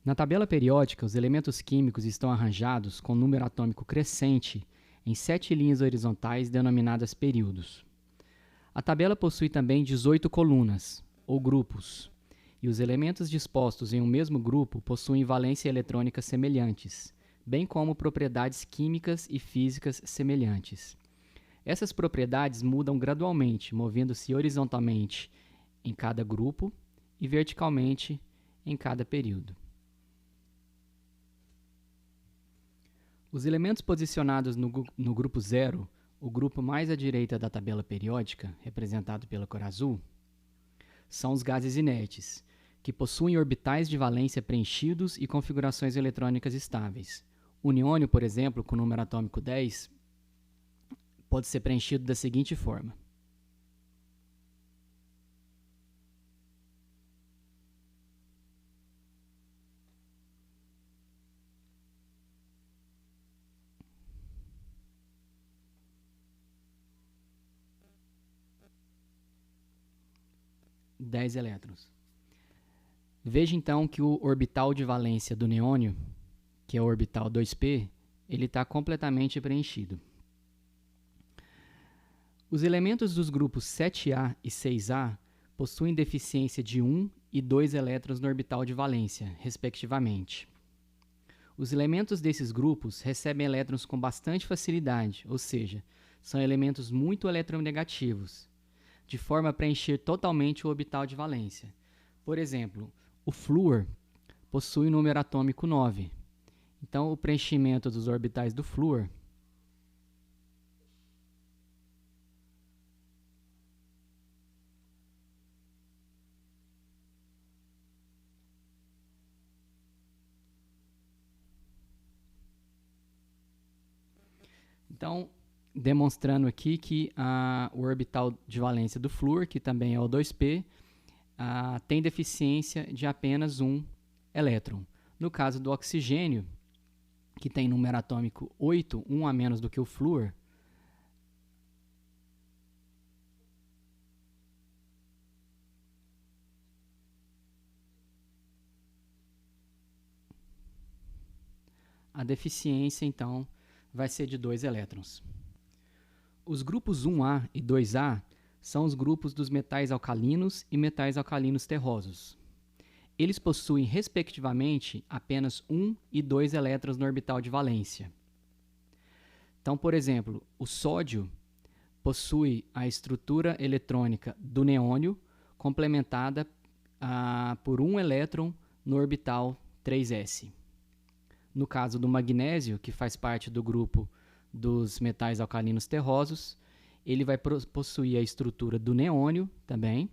Na tabela periódica, os elementos químicos estão arranjados com número atômico crescente em 7 linhas horizontais denominadas períodos. A tabela possui também 18 colunas, ou grupos, e os elementos dispostos em um mesmo grupo possuem valência eletrônica semelhantes, bem como propriedades químicas e físicas semelhantes. Essas propriedades mudam gradualmente, movendo-se horizontalmente em cada grupo e verticalmente em cada período. Os elementos posicionados no grupo 0, o grupo mais à direita da tabela periódica, representado pela cor azul, são os gases inertes, que possuem orbitais de valência preenchidos e configurações eletrônicas estáveis. O neônio, por exemplo, com o número atômico 10, pode ser preenchido da seguinte forma. (10 elétrons). Veja então que o orbital de valência do neônio, que é o orbital 2p, ele está completamente preenchido. Os elementos dos grupos 7a e 6a possuem deficiência de 1 e 2 elétrons no orbital de valência, respectivamente. Os elementos desses grupos recebem elétrons com bastante facilidade, ou seja, são elementos muito eletronegativos, de forma a preencher totalmente o orbital de valência. Por exemplo, o flúor possui número atômico 9. Então, o preenchimento dos orbitais do flúor Então, demonstrando aqui que o orbital de valência do flúor, que também é o 2p, tem deficiência de apenas um elétron. No caso do oxigênio, que tem número atômico 8, 1 a menos do que o flúor, a deficiência, então, vai ser de 2 elétrons. Os grupos 1A e 2A são os grupos dos metais alcalinos e metais alcalinos terrosos. Eles possuem, respectivamente, apenas 1 e 2 elétrons no orbital de valência. Então, por exemplo, o sódio possui a estrutura eletrônica do neônio, complementada por 1 elétron no orbital 3s. No caso do magnésio, que faz parte do grupo dos metais alcalinos terrosos, ele vai possuir a estrutura do neônio também,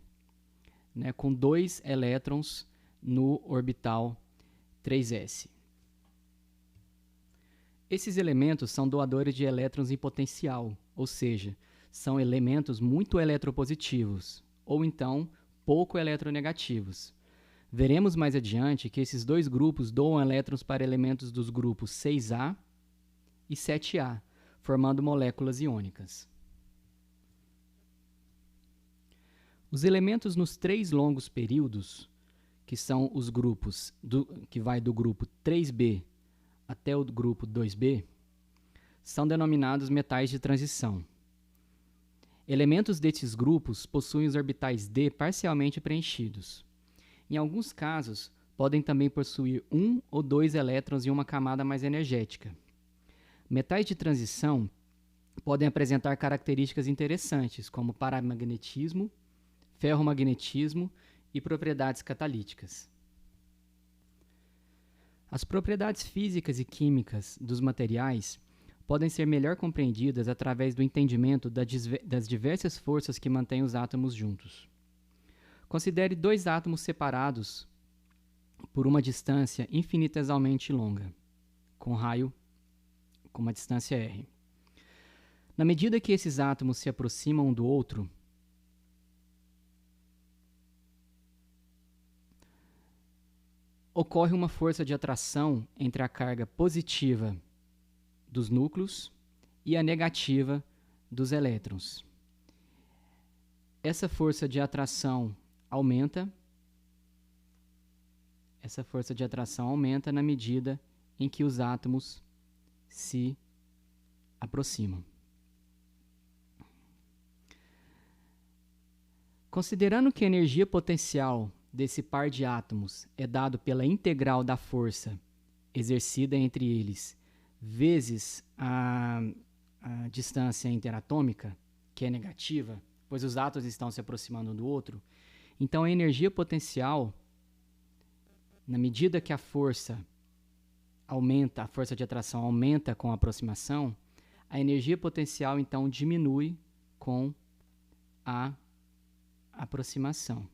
né, com 2 elétrons no orbital 3s. Esses elementos são doadores de elétrons em potencial, ou seja, são elementos muito eletropositivos, ou então pouco eletronegativos. Veremos mais adiante que esses dois grupos doam elétrons para elementos dos grupos 6A e 7A, formando moléculas iônicas. Os elementos nos 3 longos períodos, que são os grupos que vai do grupo 3b até o grupo 2b, são denominados metais de transição. Elementos desses grupos possuem os orbitais d parcialmente preenchidos. Em alguns casos, podem também possuir 1 ou 2 elétrons em uma camada mais energética. Metais de transição podem apresentar características interessantes, como paramagnetismo, ferromagnetismo e propriedades catalíticas. As propriedades físicas e químicas dos materiais podem ser melhor compreendidas através do entendimento das diversas forças que mantêm os átomos juntos. Considere 2 átomos separados por uma distância infinitesimalmente longa, com raio com uma distância r. Na medida que esses átomos se aproximam um do outro, ocorre uma força de atração entre a carga positiva dos núcleos e a negativa dos elétrons. Essa força de atração aumenta, essa força de atração aumenta na medida em que os átomos se aproximam. Considerando que a energia potencial desse par de átomos é dado pela integral da força exercida entre eles vezes a distância interatômica, que é negativa, pois os átomos estão se aproximando um do outro, então a energia potencial, na medida que a força aumenta, a força de atração aumenta com a aproximação, a energia potencial então diminui com a aproximação.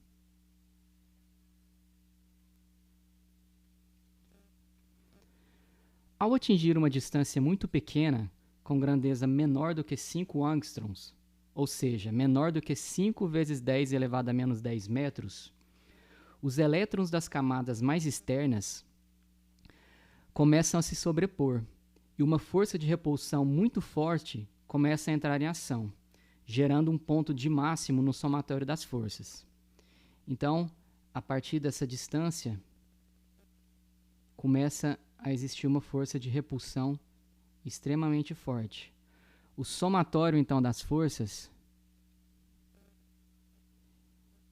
Ao atingir uma distância muito pequena, com grandeza menor do que 5 angstroms, ou seja, menor do que 5 vezes 10 elevado a menos 10 metros, os elétrons das camadas mais externas começam a se sobrepor e uma força de repulsão muito forte começa a entrar em ação, gerando um ponto de máximo no somatório das forças. Então, a partir dessa distância, começa a existir uma força de repulsão extremamente forte. O somatório, então, das forças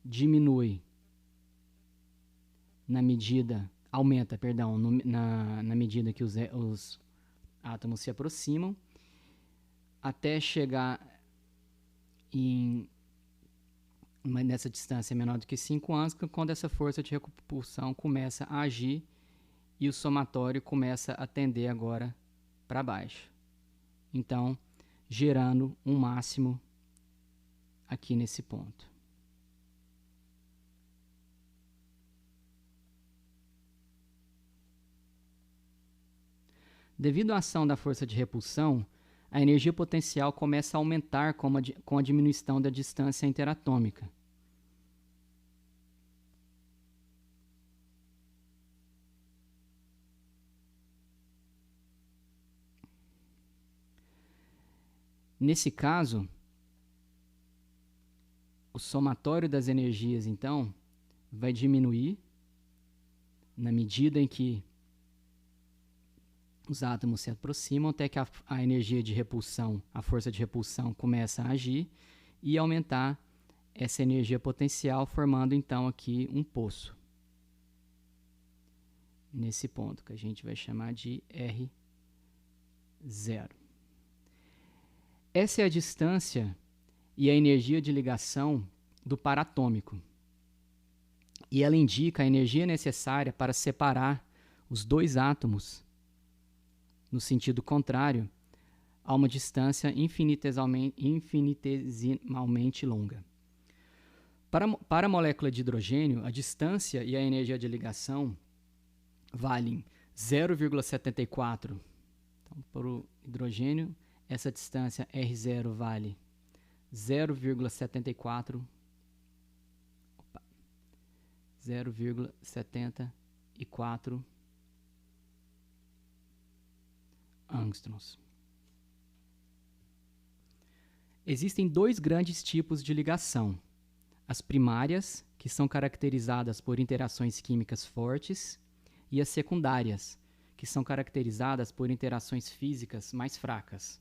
diminui na medida, aumenta, perdão, na medida que os átomos se aproximam, até chegar nessa distância menor do que 5 angstroms, quando essa força de repulsão começa a agir e o somatório começa a tender agora para baixo. Então, gerando um máximo aqui nesse ponto. Devido à ação da força de repulsão, a energia potencial começa a aumentar com a diminuição da distância interatômica. Nesse caso, o somatório das energias, então, vai diminuir na medida em que os átomos se aproximam, até que a energia de repulsão, a força de repulsão, começa a agir e aumentar essa energia potencial, formando então aqui um poço. Nesse ponto, que a gente vai chamar de R0. Essa é a distância e a energia de ligação do par atômico. E ela indica a energia necessária para separar os dois átomos no sentido contrário a uma distância infinitesimalmente longa. Para a molécula de hidrogênio, a distância e a energia de ligação valem 0,74. Então, para o hidrogênio, essa distância R0 vale 0,74 angstroms. Existem dois grandes tipos de ligação. As primárias, que são caracterizadas por interações químicas fortes, e as secundárias, que são caracterizadas por interações físicas mais fracas.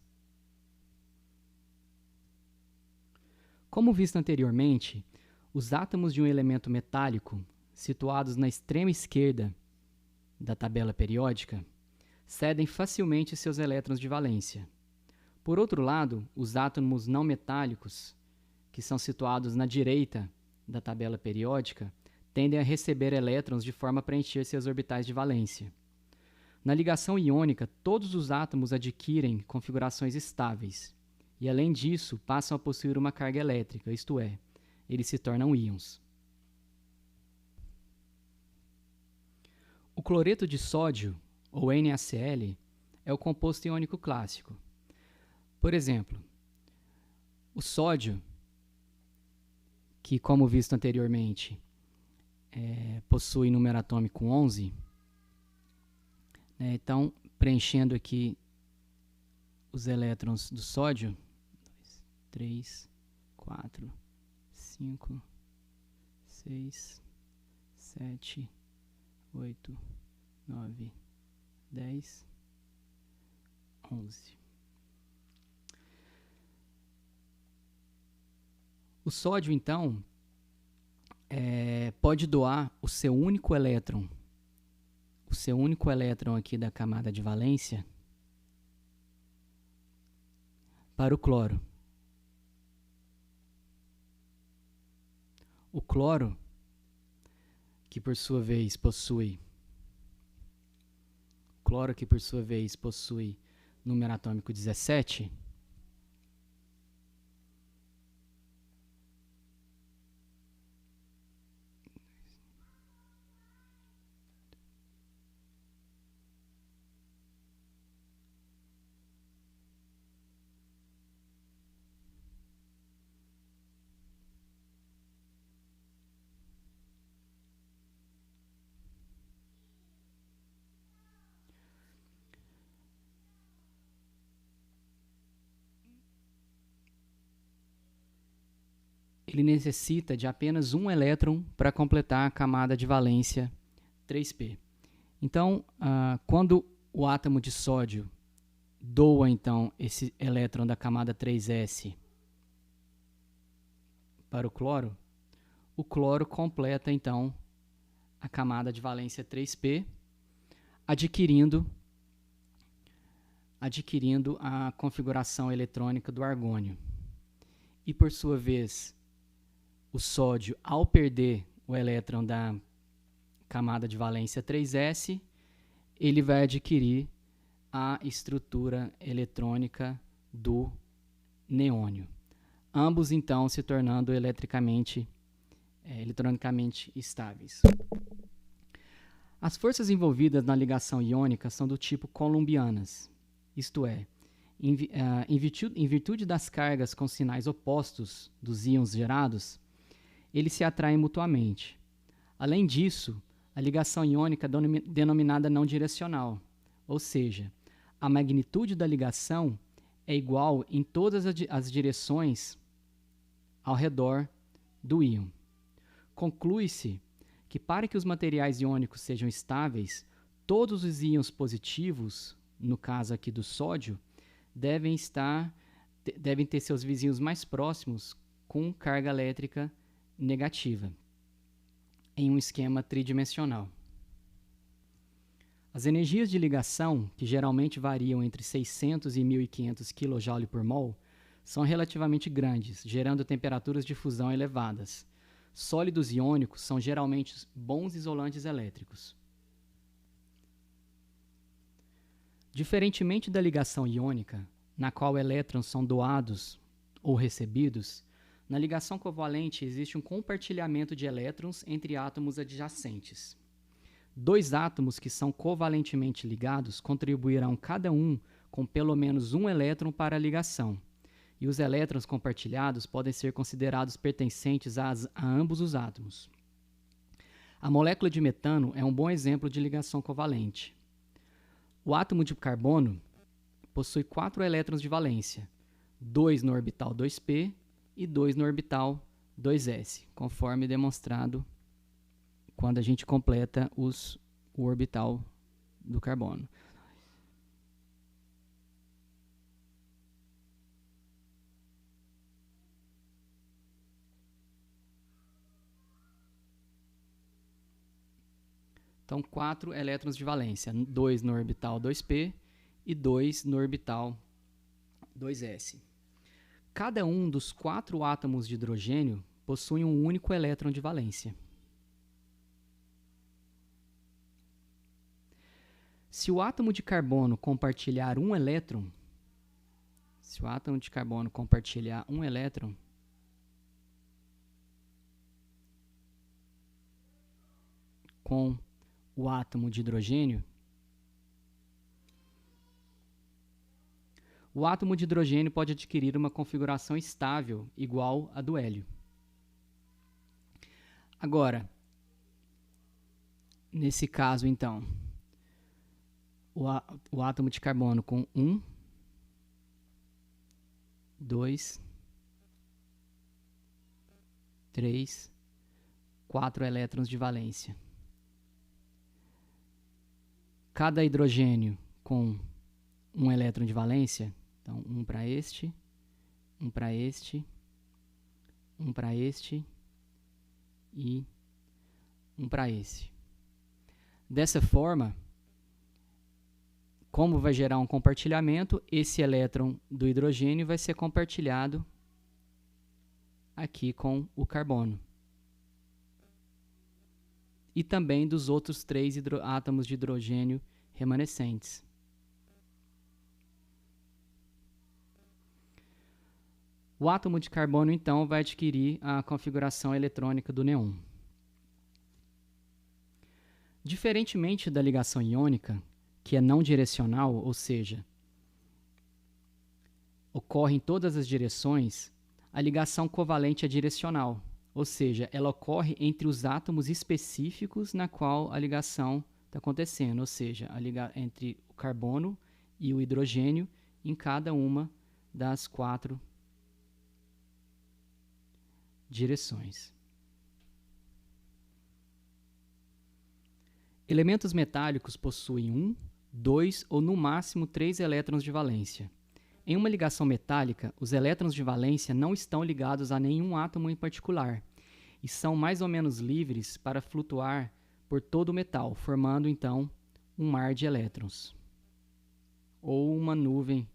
Como visto anteriormente, os átomos de um elemento metálico, situados na extrema esquerda da tabela periódica, cedem facilmente seus elétrons de valência. Por outro lado, os átomos não metálicos, que são situados na direita da tabela periódica, tendem a receber elétrons de forma a preencher seus orbitais de valência. Na ligação iônica, todos os átomos adquirem configurações estáveis e, além disso, passam a possuir uma carga elétrica, isto é, eles se tornam íons. O cloreto de sódio, ou NaCl, é o composto iônico clássico. Por exemplo, o sódio, que, como visto anteriormente, possui número atômico 11, então, preenchendo aqui os elétrons do sódio, 2, 3, 4, 5, 6, 7, 8, 9, 10, 11. O sódio, então, pode doar o seu único elétron aqui da camada de valência para o cloro. O cloro, que por sua vez possui número atômico 17, ele necessita de apenas um elétron para completar a camada de valência 3p. Então, quando o átomo de sódio doa, então, esse elétron da camada 3s para o cloro completa, então, a camada de valência 3p, adquirindo a configuração eletrônica do argônio. E, por sua vez, o sódio, ao perder o elétron da camada de valência 3s, ele vai adquirir a estrutura eletrônica do neônio. Ambos, então, se tornando eletronicamente estáveis. As forças envolvidas na ligação iônica são do tipo coulombianas, isto é, em virtude das cargas com sinais opostos dos íons gerados, eles se atraem mutuamente. Além disso, a ligação iônica é denominada não direcional, ou seja, a magnitude da ligação é igual em todas as direções ao redor do íon. Conclui-se que para que os materiais iônicos sejam estáveis, todos os íons positivos, no caso aqui do sódio, devem ter seus vizinhos mais próximos com carga elétrica negativa, em um esquema tridimensional. As energias de ligação, que geralmente variam entre 600 e 1500 kJ por mol, são relativamente grandes, gerando temperaturas de fusão elevadas. Sólidos iônicos são geralmente bons isolantes elétricos. Diferentemente da ligação iônica, na qual elétrons são doados ou recebidos, na ligação covalente existe um compartilhamento de elétrons entre átomos adjacentes. Dois átomos que são covalentemente ligados contribuirão cada um com pelo menos um elétron para a ligação, e os elétrons compartilhados podem ser considerados pertencentes a ambos os átomos. A molécula de metano é um bom exemplo de ligação covalente. O átomo de carbono possui 4 elétrons de valência, 2 no orbital 2p e 2 no orbital 2s, conforme demonstrado quando a gente completa o orbital do carbono. Então, 4 elétrons de valência, 2 no orbital 2p e 2 no orbital 2s. Cada um dos 4 átomos de hidrogênio possui um único elétron de valência. Se o átomo de carbono compartilhar um elétron, com o átomo de hidrogênio, o átomo de hidrogênio pode adquirir uma configuração estável igual à do hélio. Agora, nesse caso, então, o átomo de carbono com 1, 2, 3, 4 elétrons de valência. cada hidrogênio com um elétron de valência. Então, um para este, um para este, um para este e um para esse. Dessa forma, como vai gerar um compartilhamento, esse elétron do hidrogênio vai ser compartilhado aqui com o carbono. E também dos outros 3 átomos de hidrogênio remanescentes. O átomo de carbono, então, vai adquirir a configuração eletrônica do nêon. Diferentemente da ligação iônica, que é não direcional, ou seja, ocorre em todas as direções, a ligação covalente é direcional, ou seja, ela ocorre entre os átomos específicos na qual a ligação está acontecendo, ou seja, entre o carbono e o hidrogênio em cada uma das 4 direções. Elementos metálicos possuem 1, 2 ou no máximo 3 elétrons de valência. Em uma ligação metálica, os elétrons de valência não estão ligados a nenhum átomo em particular e são mais ou menos livres para flutuar por todo o metal, formando então um mar de elétrons ou uma nuvem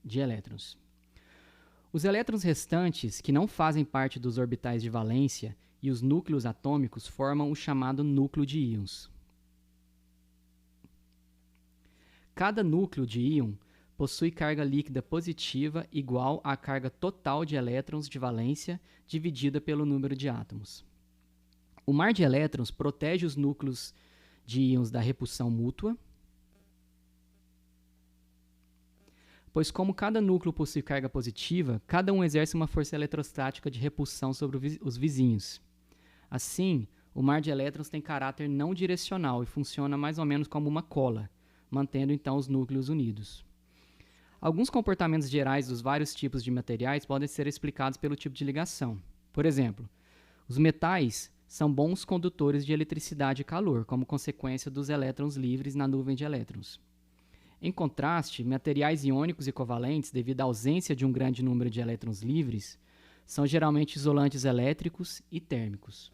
de elétrons. Os elétrons restantes, que não fazem parte dos orbitais de valência e os núcleos atômicos, formam o chamado núcleo de íons. Cada núcleo de íon possui carga líquida positiva igual à carga total de elétrons de valência dividida pelo número de átomos. O mar de elétrons protege os núcleos de íons da repulsão mútua, pois como cada núcleo possui carga positiva, cada um exerce uma força eletrostática de repulsão sobre os vizinhos. Assim, o mar de elétrons tem caráter não direcional e funciona mais ou menos como uma cola, mantendo então os núcleos unidos. Alguns comportamentos gerais dos vários tipos de materiais podem ser explicados pelo tipo de ligação. Por exemplo, os metais são bons condutores de eletricidade e calor, como consequência dos elétrons livres na nuvem de elétrons. Em contraste, materiais iônicos e covalentes, devido à ausência de um grande número de elétrons livres, são geralmente isolantes elétricos e térmicos.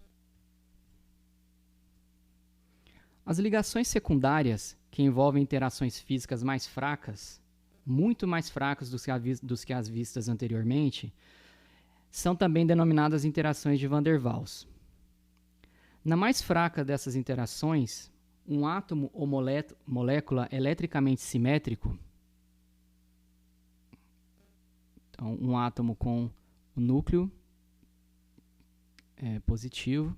As ligações secundárias, que envolvem interações físicas mais fracas, muito mais fracas dos que as vistas anteriormente, são também denominadas interações de Van der Waals. Na mais fraca dessas interações, um átomo ou molécula eletricamente simétrico, então um átomo com o núcleo positivo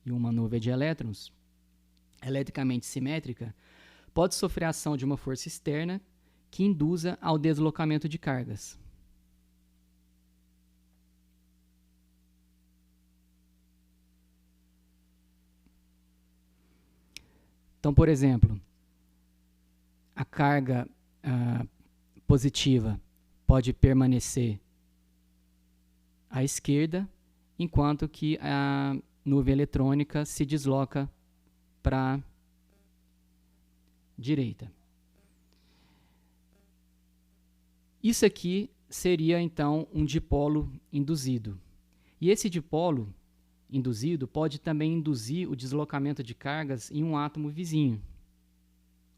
e uma nuvem de elétrons eletricamente simétrica, pode sofrer a ação de uma força externa que induza ao deslocamento de cargas. Então, por exemplo, a carga positiva pode permanecer à esquerda, enquanto que a nuvem eletrônica se desloca para a direita. Isso aqui seria, então, um dipolo induzido. E esse dipolo induzido pode também induzir o deslocamento de cargas em um átomo vizinho.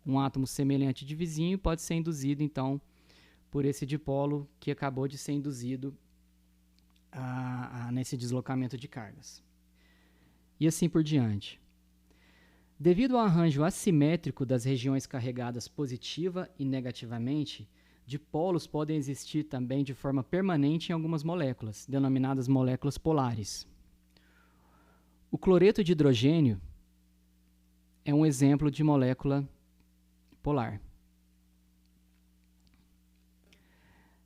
Um átomo semelhante de vizinho pode ser induzido, então, por esse dipolo que acabou de ser induzido nesse deslocamento de cargas. E assim por diante. Devido ao arranjo assimétrico das regiões carregadas positiva e negativamente, dipolos podem existir também de forma permanente em algumas moléculas, denominadas moléculas polares. O cloreto de hidrogênio é um exemplo de molécula polar.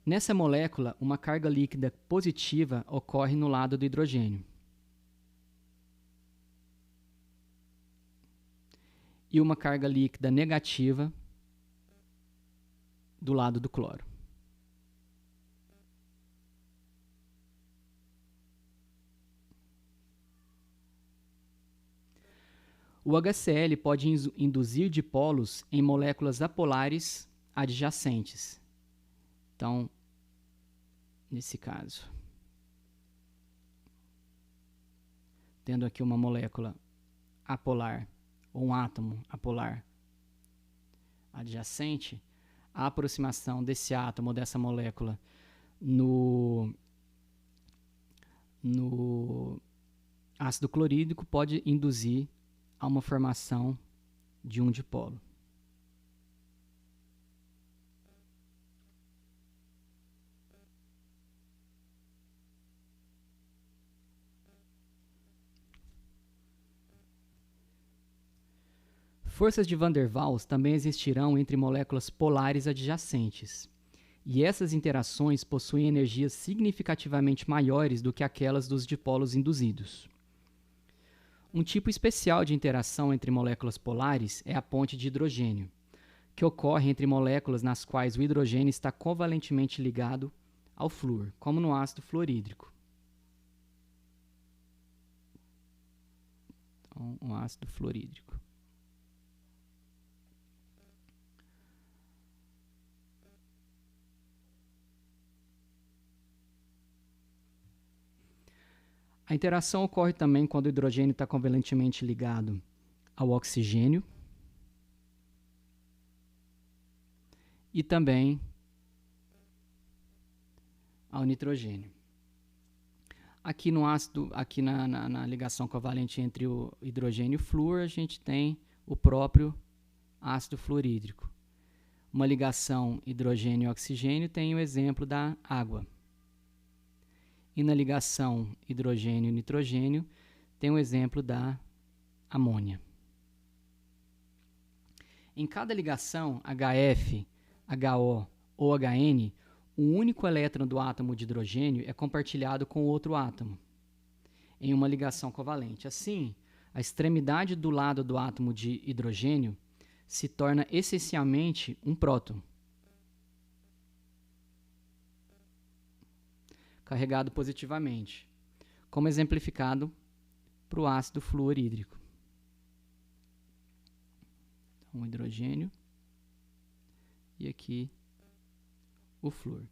Nessa molécula, uma carga líquida positiva ocorre no lado do hidrogênio. E uma carga líquida negativa do lado do cloro. O HCl pode induzir dipolos em moléculas apolares adjacentes. Então, nesse caso, tendo aqui uma molécula apolar, ou um átomo apolar adjacente, a aproximação desse átomo ou dessa molécula no ácido clorídrico pode induzir a uma formação de um dipolo. Forças de Van der Waals também existirão entre moléculas polares adjacentes, e essas interações possuem energias significativamente maiores do que aquelas dos dipolos induzidos. Um tipo especial de interação entre moléculas polares é a ponte de hidrogênio, que ocorre entre moléculas nas quais o hidrogênio está covalentemente ligado ao flúor, como no ácido fluorídrico. Então, um ácido fluorídrico. A interação ocorre também quando o hidrogênio está covalentemente ligado ao oxigênio e também ao nitrogênio. Aqui no ácido, aqui na ligação covalente entre o hidrogênio e o flúor, a gente tem o próprio ácido fluorídrico. Uma ligação hidrogênio e oxigênio tem o exemplo da água. E na ligação hidrogênio e nitrogênio tem o exemplo da amônia. Em cada ligação HF, HO ou HN, um único elétron do átomo de hidrogênio é compartilhado com outro átomo em uma ligação covalente. Assim, a extremidade do lado do átomo de hidrogênio se torna essencialmente um próton, carregado positivamente, como exemplificado para o ácido fluorídrico. Então, o hidrogênio e aqui o flúor.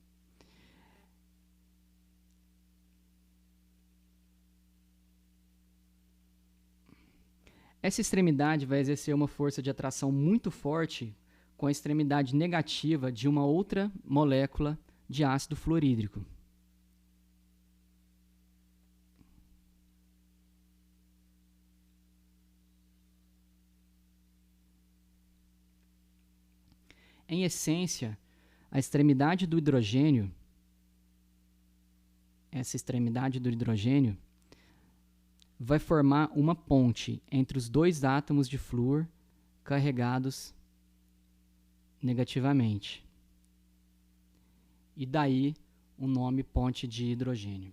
Essa extremidade vai exercer uma força de atração muito forte com a extremidade negativa de uma outra molécula de ácido fluorídrico. Em essência, a extremidade do hidrogênio, essa extremidade do hidrogênio, vai formar uma ponte entre os dois átomos de flúor carregados negativamente. E daí o nome ponte de hidrogênio.